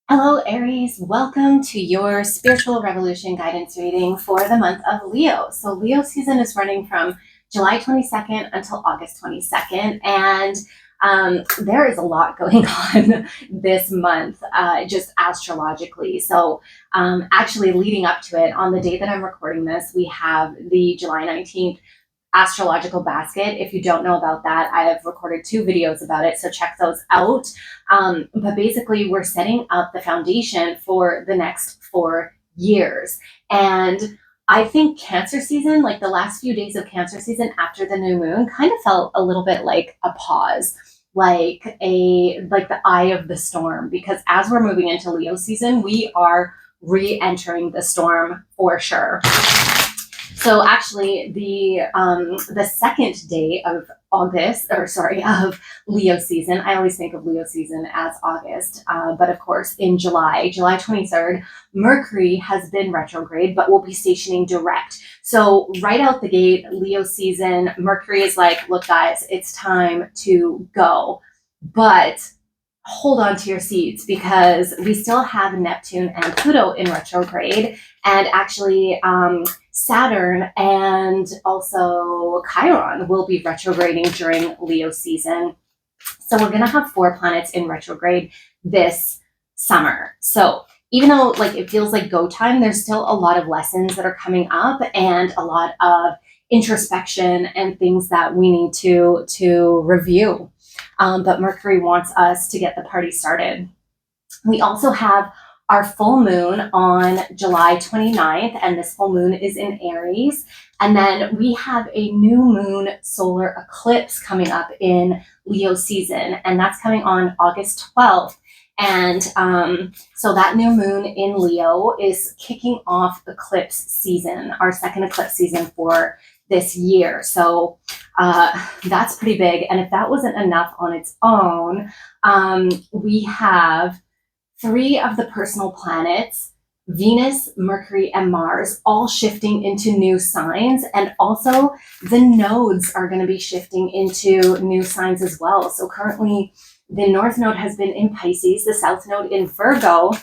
Hello, Aries. Welcome to your spiritual revolution guidance reading for the month of Leo. So, Leo season is running from July 22nd until August 22nd, and there is a lot going on this month, just astrologically. So, actually, leading up to it, on the date that I'm recording this, we have the July 19th astrological basket. If you don't know about that, I have recorded 2 videos about it, so check those out. But basically, we're setting up the foundation for the next 4 years. And I think Cancer season, like the last few days of Cancer season after the new moon, kind of felt a little bit like a pause, like the eye of the storm, because as we're moving into Leo season, we are re-entering the storm for sure. So actually, the second day of of Leo season. I always think of Leo season as August, but of course, in July 23rd, Mercury has been retrograde, but will be stationing direct. So right out the gate, Leo season, Mercury is like, look, guys, it's time to go, but hold on to your seats because we still have Neptune and Pluto in retrograde, and actually Saturn and also Chiron will be retrograding during Leo season. So we're going to have 4 planets in retrograde this summer. So even though it feels like go time, there's still a lot of lessons that are coming up and a lot of introspection and things that we need to review. But Mercury wants us to get the party started. We also have our full moon on July 29th, and this full moon is in Aries. And then we have a new moon solar eclipse coming up in Leo season, and that's coming on August 12th. And so that new moon in Leo is kicking off eclipse season, our second eclipse season for this year. So that's pretty big. And if that wasn't enough on its own, we have 3 of the personal planets, Venus, Mercury, and Mars, all shifting into new signs. And also the nodes are going to be shifting into new signs as well. So currently the North Node has been in Pisces, the South Node in Virgo.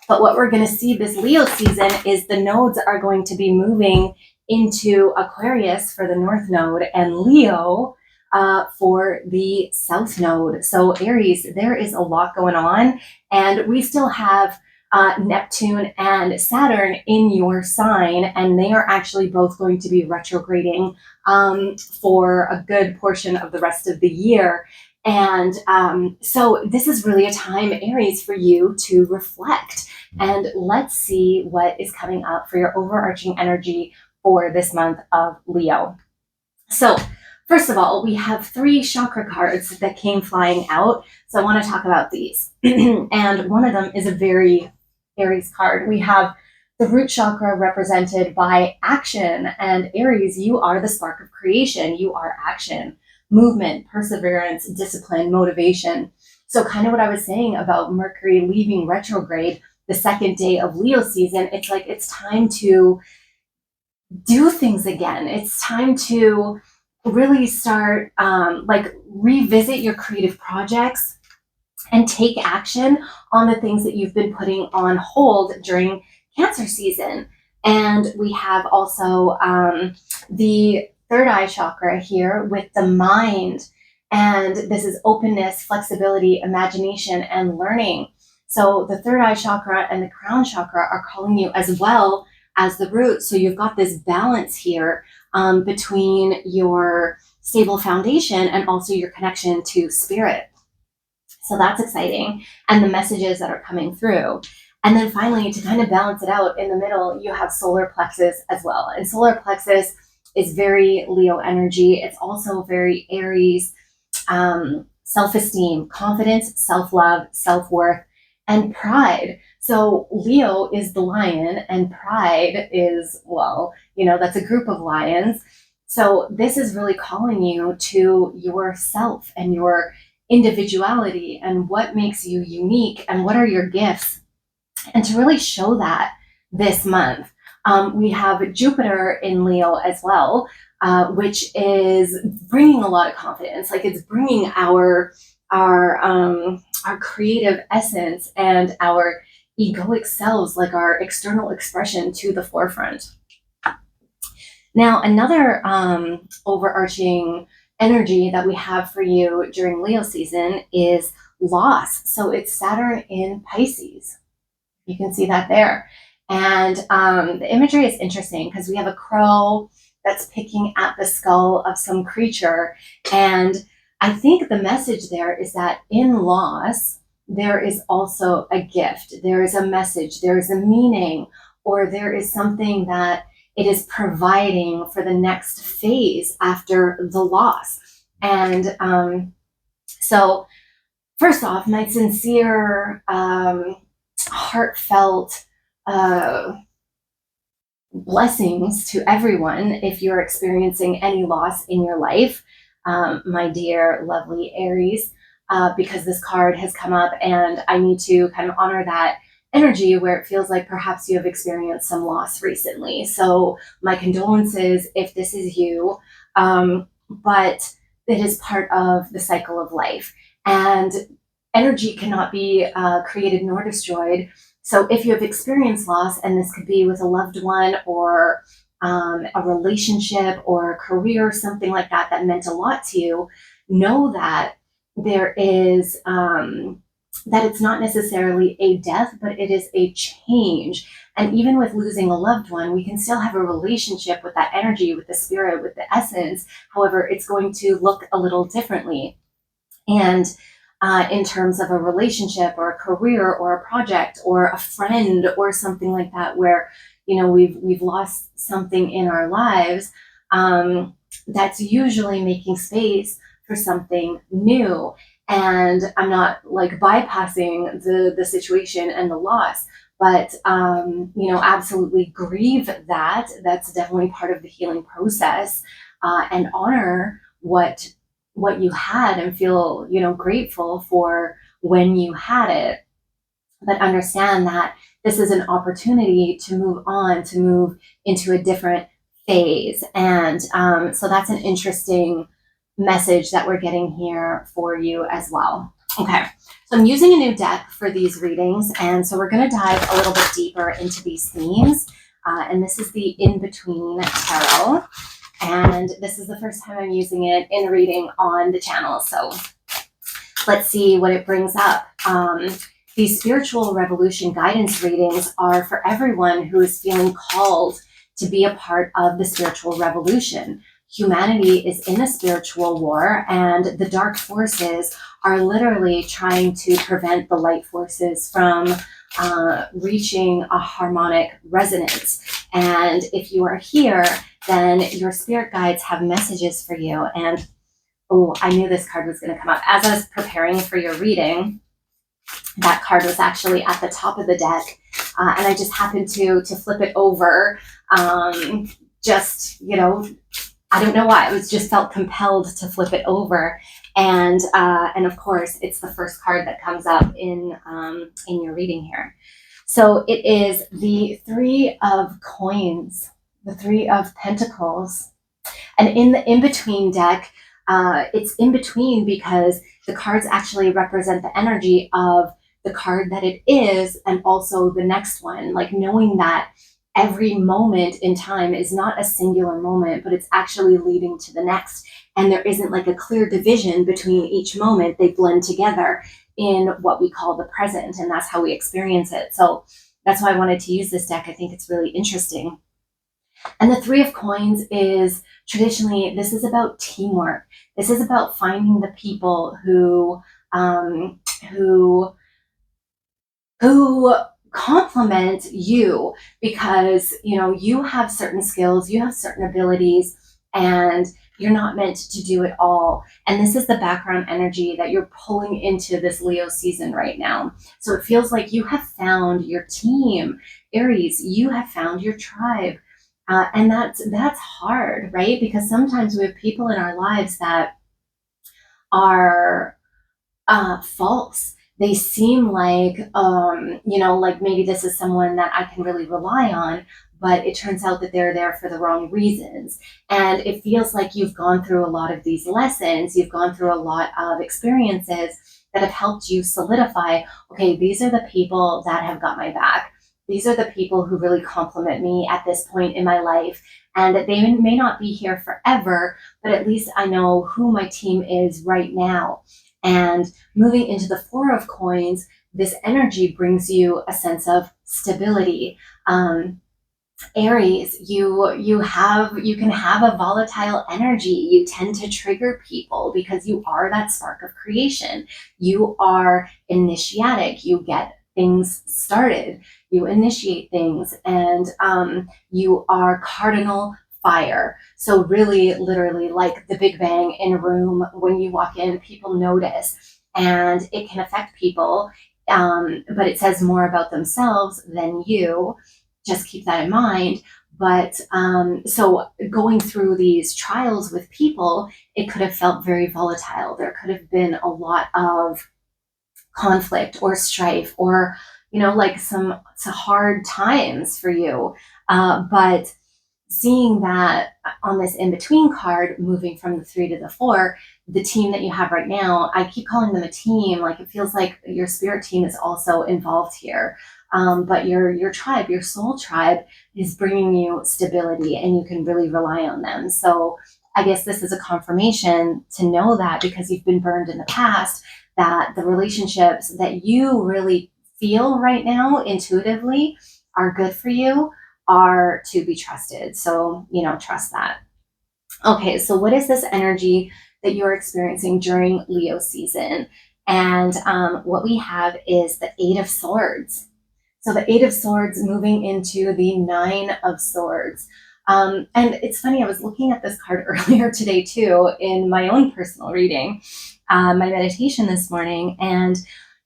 But what we're going to see this Leo season is the nodes are going to be moving into Aquarius for the North Node and Leo for the South Node. So Aries, there is a lot going on, and we still have Neptune and Saturn in your sign, and they are actually both going to be retrograding for a good portion of the rest of the year. And so this is really a time, Aries, for you to reflect. And let's see what is coming up for your overarching energy for this month of Leo. So first of all, we have 3 chakra cards that came flying out. So I want to talk about these. And one of them is a very Aries card. We have the root chakra represented by action. And Aries, you are the spark of creation. You are action, movement, perseverance, discipline, motivation. So kind of what I was saying about Mercury leaving retrograde the second day of Leo season, it's like it's time to do things again. It's time to really start revisit your creative projects and take action on the things that you've been putting on hold during Cancer season. And we have also the third eye chakra here with the mind. And this is openness, flexibility, imagination, and learning. So the third eye chakra and the crown chakra are calling you as well as the root. So you've got this balance here between your stable foundation and also your connection to spirit. So that's exciting. And the messages that are coming through. And then finally, to kind of balance it out in the middle, you have solar plexus as well. And solar plexus is very Leo energy. It's also very Aries, self-esteem, confidence, self-love, self-worth, and pride. So Leo is the lion and pride is, that's a group of lions. So this is really calling you to yourself and your individuality and what makes you unique and what are your gifts. And to really show that this month, we have Jupiter in Leo as well, which is bringing a lot of confidence. Like it's bringing our our creative essence and our egoic selves, like our external expression, to the forefront. Now, another overarching energy that we have for you during Leo season is loss. So it's Saturn in Pisces. You can see that there. And the imagery is interesting because we have a crow that's picking at the skull of some creature. And I think the message there is that in loss, there is also a gift, there is a message, there is a meaning, or there is something that it is providing for the next phase after the loss. And so, first off, my sincere, heartfelt blessings to everyone if you're experiencing any loss in your life, my dear, lovely Aries, because this card has come up and I need to kind of honor that energy where it feels like perhaps you have experienced some loss recently. So my condolences if this is you, but it is part of the cycle of life. And energy cannot be created nor destroyed. So if you have experienced loss, and this could be with a loved one or a relationship or a career, something like that, that meant a lot to you, know that there is, that it's not necessarily a death, but it is a change. And even with losing a loved one, we can still have a relationship with that energy, with the spirit, with the essence. However, it's going to look a little differently. And in terms of a relationship or a career or a project or a friend or something like that, where we've lost something in our lives, that's usually making space for something new. And I'm not like bypassing the situation and the loss, but absolutely grieve that. That's definitely part of the healing process, and honor what you had and feel, grateful for when you had it. But understand that this is an opportunity to move on, to move into a different phase. And so that's an interesting message that we're getting here for you as well. Okay, so I'm using a new deck for these readings. And so we're going to dive a little bit deeper into these themes. And this is the In Between Tarot. And this is the first time I'm using it in a reading on the channel. So let's see what it brings up. These spiritual revolution guidance readings are for everyone who is feeling called to be a part of the spiritual revolution. Humanity is in a spiritual war, and the dark forces are literally trying to prevent the light forces from reaching a harmonic resonance. And if you are here, then your spirit guides have messages for you. And I knew this card was going to come up. As I was preparing for your reading, that card was actually at the top of the deck, and I just happened to flip it over. I don't know why. It was just felt compelled to flip it over, and of course, it's the first card that comes up in your reading here. So it is the Three of Coins, the Three of Pentacles, and in the in-between deck, it's in between because the cards actually represent the energy of the card that it is, and also the next one, like knowing that every moment in time is not a singular moment, but it's actually leading to the next. And there isn't like a clear division between each moment. They blend together in what we call the present, and that's how we experience it. So that's why I wanted to use this deck. I think it's really interesting. And the Three of Coins is traditionally, this is about teamwork. This is about finding the people who complement you, because you have certain skills, you have certain abilities, and you're not meant to do it all. And this is the background energy that you're pulling into this Leo season right now. So it feels like you have found your team, Aries. You have found your tribe. And that's hard, right? Because sometimes we have people in our lives that are false. They seem like, like maybe this is someone that I can really rely on, but it turns out that they're there for the wrong reasons. And it feels like you've gone through a lot of these lessons, you've gone through a lot of experiences, that have helped you solidify, okay, these are the people that have got my back. These are the people who really compliment me at this point in my life. And they may not be here forever, but at least I know who my team is right now. And moving into the Four of Coins, this energy brings you a sense of stability. Aries, you can have a volatile energy. You tend to trigger people because you are that spark of creation. You are initiatic. You get things started. You initiate things, and you are cardinal fire. So really, literally, like the Big Bang in a room. When you walk in, people notice, and it can affect people. But it says more about themselves than you. Just keep that in mind. But so going through these trials with people, it could have felt very volatile. There could have been a lot of conflict or strife, or like some hard times for you. But seeing that on this in between card, moving from the 3 to the 4, the team that you have right now, I keep calling them a team. Like, it feels like your spirit team is also involved here. But your tribe, your soul tribe, is bringing you stability, and you can really rely on them. So I guess this is a confirmation to know that, because you've been burned in the past, that the relationships that you really feel right now intuitively are good for you are to be trusted. So, trust that. Okay, so what is this energy that you're experiencing during Leo season? And what we have is the Eight of Swords. So the Eight of Swords moving into the Nine of Swords. And it's funny, I was looking at this card earlier today too, in my own personal reading, my meditation this morning. And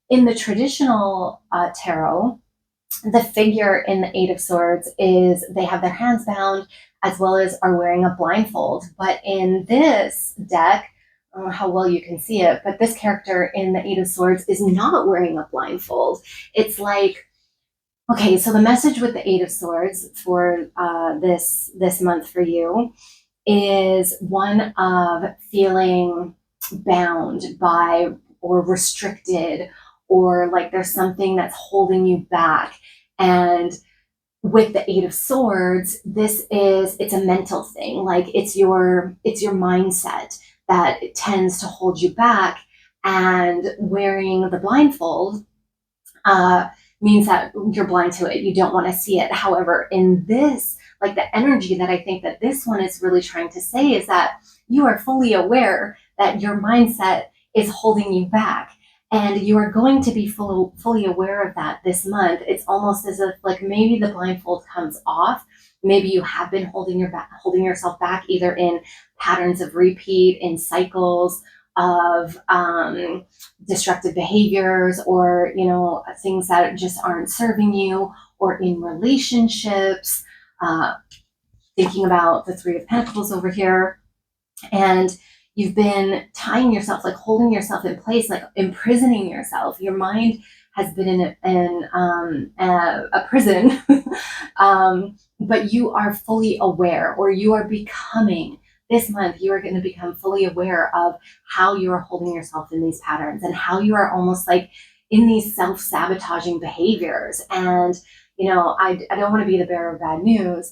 in the traditional tarot, the figure in the Eight of Swords is they have their hands bound, as well as are wearing a blindfold. But in this deck, I don't know how well you can see it, but this character in the Eight of Swords is not wearing a blindfold. It's like, okay, so the message with the Eight of Swords for this month for you is one of feeling bound by, or restricted, or like there's something that's holding you back. And with the Eight of Swords, it's a mental thing. Like, it's your mindset that tends to hold you back. And wearing the blindfold means that you're blind to it. You don't want to see it. However, in this, like, the energy that I think that this one is really trying to say is that you are fully aware that your mindset is holding you back. And you are going to be fully aware of that this month. It's almost as if, like, maybe the blindfold comes off. Maybe you have been holding yourself back, either in patterns of repeat, in cycles of destructive behaviors, or things that just aren't serving you, or in relationships. Thinking about the Three of Pentacles over here, and you've been tying yourself, like holding yourself in place, like imprisoning yourself. Your mind has been in a prison, but you are fully aware, or you are becoming. This month, you are going to become fully aware of how you are holding yourself in these patterns, and how you are almost like in these self-sabotaging behaviors. And, I don't want to be the bearer of bad news,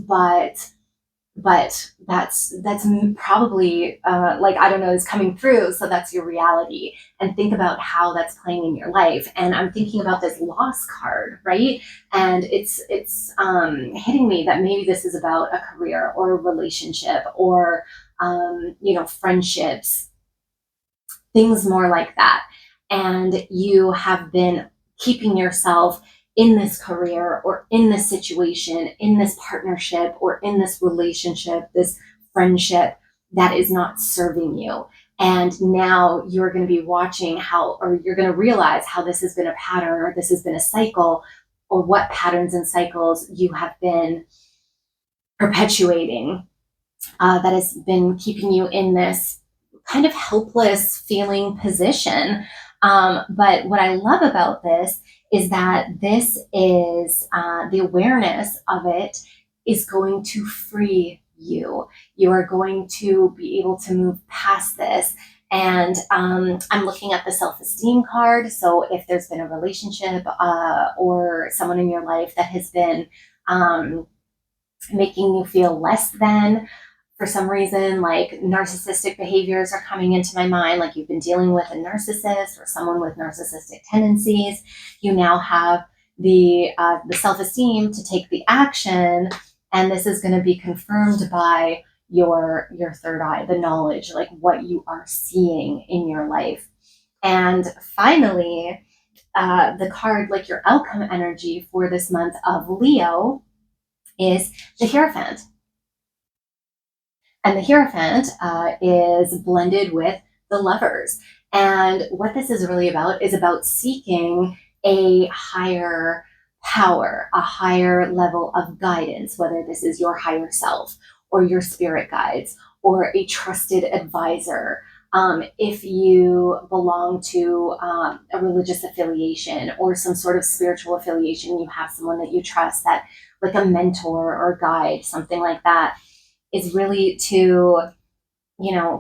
but that's probably like, I don't know, is coming through. So that's your reality, and think about how that's playing in your life. And I'm thinking about this loss card, right? And it's hitting me that maybe this is about a career, or a relationship, or friendships, things more like that. And you have been keeping yourself in this career, or in this situation, in this partnership, or in this relationship, this friendship that is not serving you. And now you're going to be watching how, or you're going to realize how this has been a pattern, or this has been a cycle, or what patterns and cycles you have been perpetuating that has been keeping you in this kind of helpless feeling position. But what I love about this is that this is the awareness of it is going to free you. You are going to be able to move past this And I'm looking at the self-esteem card. So if there's been a relationship or someone in your life that has been making you feel less than for some reason, like narcissistic behaviors are coming into my mind, like you've been dealing with a narcissist or someone with narcissistic tendencies, you now have the self-esteem to take the action, and this is going to be confirmed by your third eye, the knowledge, like what you are seeing in your life. And finally, the card, like your outcome energy for this month of Leo, is the Hierophant. And the Hierophant is blended with the Lovers. And what this is really about is about seeking a higher power, a higher level of guidance, whether this is your higher self or your spirit guides or a trusted advisor. If you belong to a religious affiliation or some sort of spiritual affiliation, you have someone that you trust, that like a mentor or guide, something like that, is really to,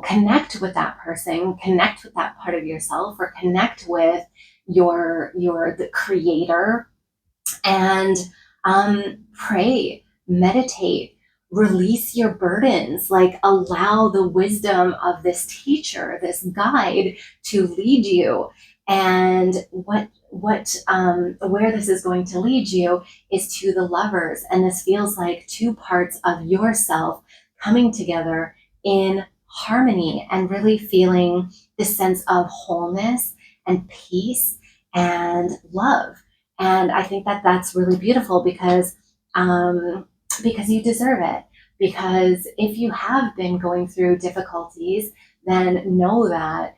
connect with that person, connect with that part of yourself, or connect with the creator, and pray, meditate, release your burdens, like allow the wisdom of this teacher, this guide, to lead you. And where this is going to lead you is to the Lovers, and this feels like two parts of yourself coming together in harmony and really feeling this sense of wholeness and peace and love. And I think that that's really beautiful because you deserve it. Because if you have been going through difficulties, then know that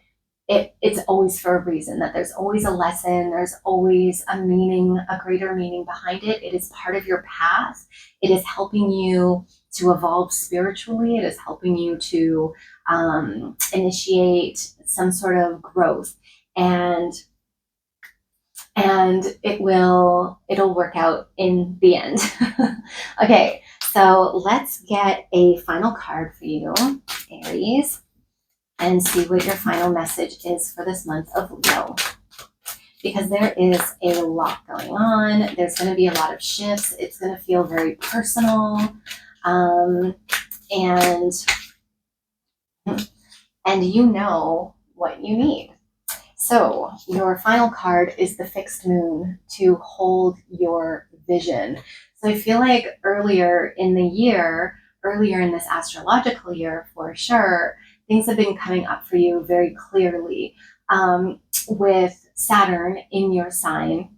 it's always for a reason, that there's always a lesson, there's always a meaning, a greater meaning behind it. It is part of your path. It is helping you to evolve spiritually. It is helping you to initiate some sort of growth. And it'll work out in the end. Okay, so let's get a final card for you, Aries, and see what your final message is for this month of Leo. Because there is a lot going on. There's going to be a lot of shifts. It's going to feel very personal. And you know what you need. So your final card is the fixed moon to hold your vision. So I feel like earlier in the year, earlier in this astrological year for sure, things have been coming up for you very clearly. With Saturn in your sign,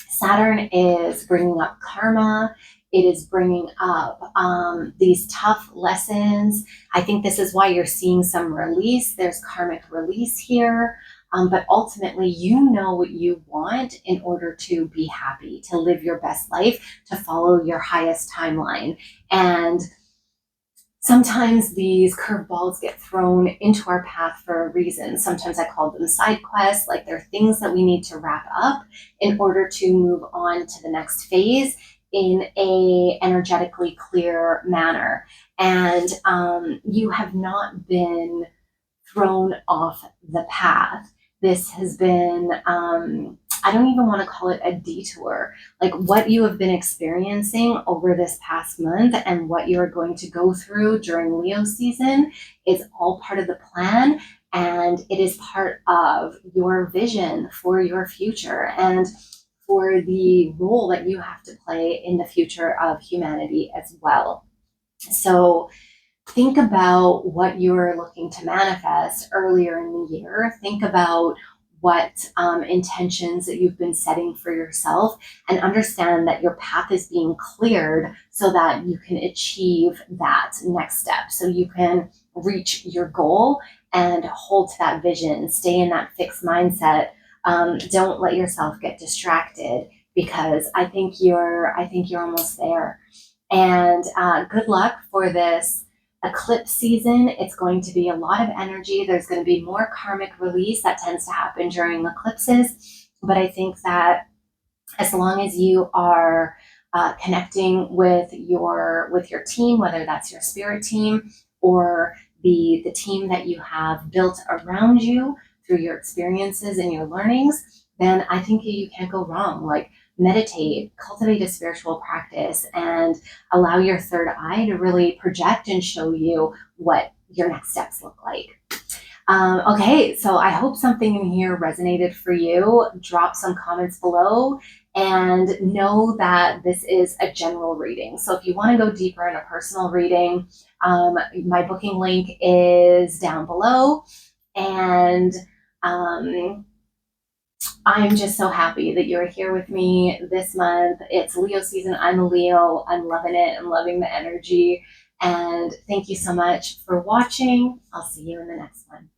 Saturn is bringing up karma. It is bringing up these tough lessons. I think this is why you're seeing some release. There's karmic release here. But ultimately, you know what you want in order to be happy, to live your best life, to follow your highest timeline. And sometimes these curveballs get thrown into our path for a reason. Sometimes I call them side quests, like they're things that we need to wrap up in order to move on to the next phase in a energetically clear manner. And you have not been thrown off the path. This has been, I don't even want to call it a detour. Like what you have been experiencing over this past month and what you're going to go through during Leo season is all part of the plan. And it is part of your vision for your future and for the role that you have to play in the future of humanity as well. So think about what you're looking to manifest earlier in the year. Think about what intentions that you've been setting for yourself, and understand that your path is being cleared so that you can achieve that next step, so you can reach your goal and hold to that vision. Stay in that fixed mindset. Don't let yourself get distracted, because I think you're almost there. And good luck for this eclipse season. It's going to be a lot of energy. There's going to be more karmic release that tends to happen during eclipses. But I think that as long as you are connecting with your team, whether that's your spirit team or the team that you have built around you through your experiences and your learnings, then I think you can't go wrong. Like, meditate, cultivate a spiritual practice, and allow your third eye to really project and show you what your next steps look like. Okay, so I hope something in here resonated for you. Drop some comments below and know that this is a general reading. So if you want to go deeper in a personal reading, my booking link is down below. And I'm just so happy that you're here with me this month. It's Leo season. I'm a Leo. I'm loving it. I'm loving the energy. And thank you so much for watching. I'll see you in the next one.